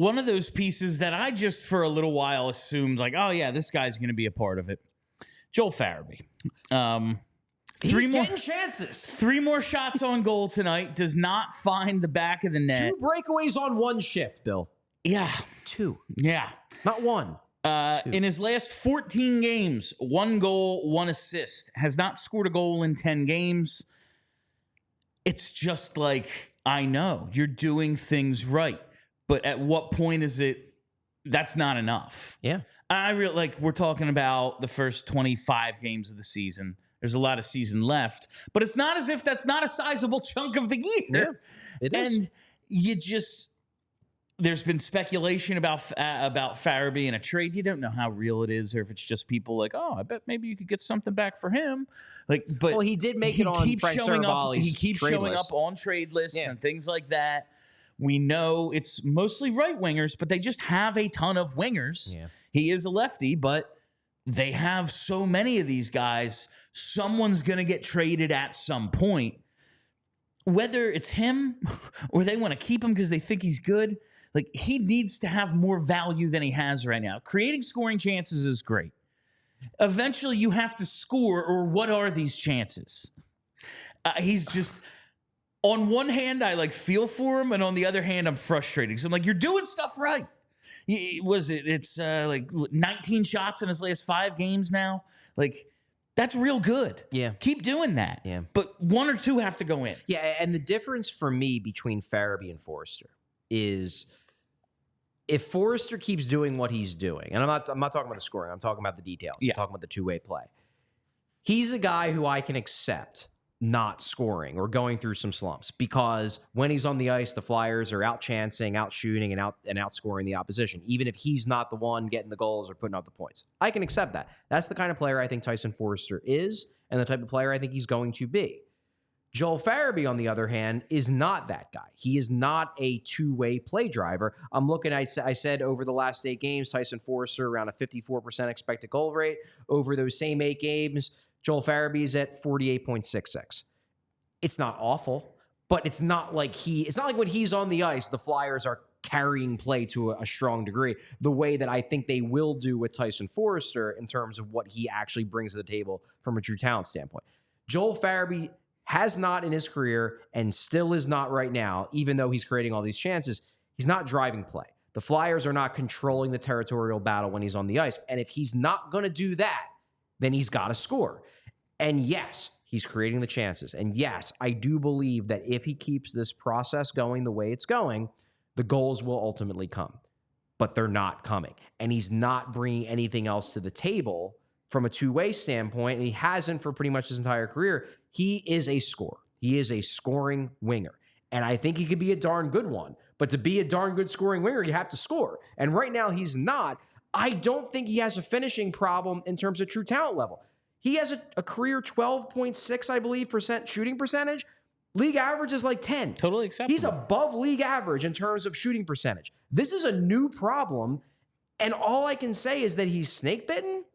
one of those pieces that I just for a little while assumed like, oh yeah, this guy's going to be a part of it. Joel Farabee. He's getting chances. 3 more shots on goal tonight. Does not find the back of the net. 2 breakaways on 1 shift, Bill. Yeah. 2. Yeah. Not 1. In his last 14 games, 1 goal, 1 assist. Has not scored a goal in 10 games. It's just like, I know you're doing things right, but at what point is it? That's not enough. Yeah. We're talking about the first 25 games of the season. There's a lot of season left, but it's not as if that's not a sizable chunk of the year. Yeah, it is. And there's been speculation about Farabee in a trade. You don't know how real it is, or if it's just people like, oh, I bet maybe you could get something back for him. But he did make it on Frank Saravalli's He keeps showing up on trade lists and things like that. We know it's mostly right wingers, but they just have a ton of wingers. Yeah. He is a lefty, but they have so many of these guys. Someone's going to get traded at some point. Whether it's him or they want to keep him because they think he's good, like he needs to have more value than he has right now. Creating scoring chances is great. Eventually you have to score, or what are these chances? He's just... On one hand, I feel for him, and on the other hand, I'm frustrated. So I'm like, you're doing stuff right. It's 19 shots in his last 5 games now. That's real good. Yeah. Keep doing that. Yeah. But 1 or 2 have to go in. Yeah, and the difference for me between Farabee and Forrester is if Forrester keeps doing what he's doing, and I'm not talking about the scoring, I'm talking about the details. I'm talking about the two-way play. He's a guy who I can accept not scoring or going through some slumps, because when he's on the ice, the Flyers are out chancing, out shooting, and outscoring the opposition, even if he's not the one getting the goals or putting up the points. I can accept that. That's the kind of player I think Tyson Forrester is, and the type of player I think he's going to be. Joel Farabee, on the other hand, is not that guy. He is not a two-way play driver. I'm looking, I said over the last 8 games, Tyson Forrester around a 54% expected goal rate. Over those same 8 games, Joel Farabee is at 48.66. It's not awful, but it's not like when he's on the ice, the Flyers are carrying play to a strong degree, the way that I think they will do with Tyson Forrester in terms of what he actually brings to the table from a true talent standpoint. Joel Farabee has not in his career, and still is not right now, even though he's creating all these chances, he's not driving play. The Flyers are not controlling the territorial battle when he's on the ice. And if he's not going to do that, then he's got to score. And yes, he's creating the chances. And yes, I do believe that if he keeps this process going the way it's going, the goals will ultimately come. But they're not coming. And he's not bringing anything else to the table from a two-way standpoint, and he hasn't for pretty much his entire career. He is a scorer. He is a scoring winger. And I think he could be a darn good one. But to be a darn good scoring winger, you have to score. And right now, he's not. I don't think he has a finishing problem in terms of true talent level. He has a career 12.6, I believe, % shooting percentage. League average is like 10. Totally acceptable. He's above league average in terms of shooting percentage. This is a new problem. And all I can say is that he's snake bitten.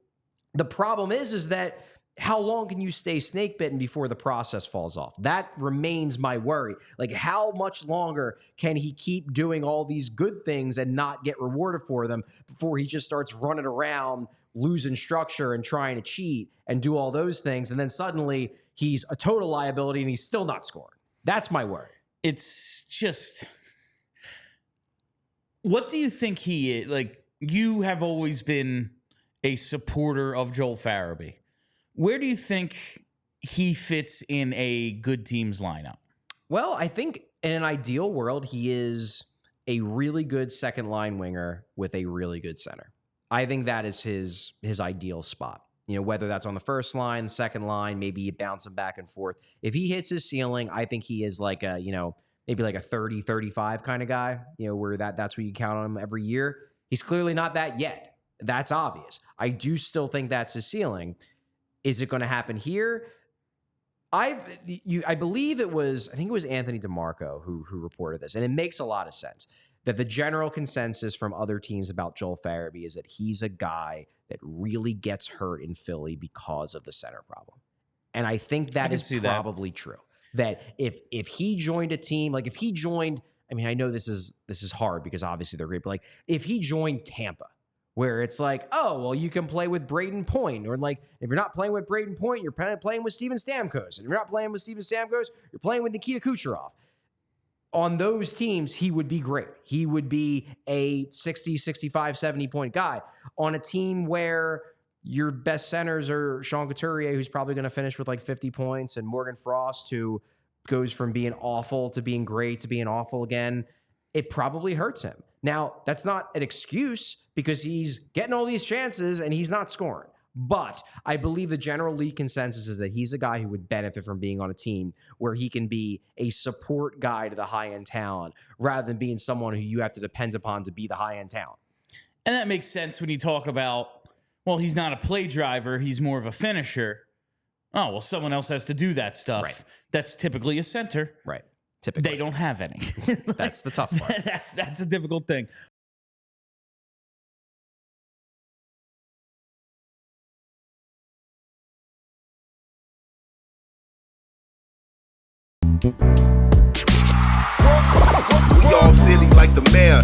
The problem is that how long can you stay snake bitten before the process falls off? That remains my worry. Like, how much longer can he keep doing all these good things and not get rewarded for them before he just starts running around, losing structure and trying to cheat and do all those things, and then suddenly he's a total liability and he's still not scoring? That's my worry. It's just, what do you think he is? Like, you have always been a supporter of Joel Farabee. Where do you think he fits in a good team's lineup? Well, I think in an ideal world, he is a really good second line winger with a really good center. I think that is his ideal spot. You know, whether that's on the first line, the second line, maybe you bounce him back and forth. If he hits his ceiling, I think he is like a, maybe like a 30, 35 kind of guy, where that's where you count on him every year. He's clearly not that yet. That's obvious. I do still think that's his ceiling. Is it going to happen here? I believe it was, I think it was Anthony DeMarco who reported this, and it makes a lot of sense that the general consensus from other teams about Joel Farabee is that he's a guy that really gets hurt in Philly because of the center problem. And I think that is probably true. That if he joined a team, like if he joined I mean, I know this is hard because obviously they're great, but like if he joined Tampa, where it's like, oh, well, you can play with Braden Point, or like if you're not playing with Braden Point, you're playing with Steven Stamkos, and if you're not playing with Steven Stamkos, you're playing with Nikita Kucherov. On those teams, he would be great. He would be a 60, 65, 70-point guy. On a team where your best centers are Sean Couturier, who's probably going to finish with like 50 points, and Morgan Frost, who goes from being awful to being great to being awful again, it probably hurts him. Now, that's not an excuse because he's getting all these chances and he's not scoring. But I believe the general league consensus is that he's a guy who would benefit from being on a team where he can be a support guy to the high-end talent rather than being someone who you have to depend upon to be the high-end talent. And that makes sense when you talk about, well, he's not a play driver, he's more of a finisher. Oh, well, someone else has to do that stuff. Right. That's typically a center. Right. Typically. They don't have any. That's the tough part. That's a difficult thing. We all silly like the mayor.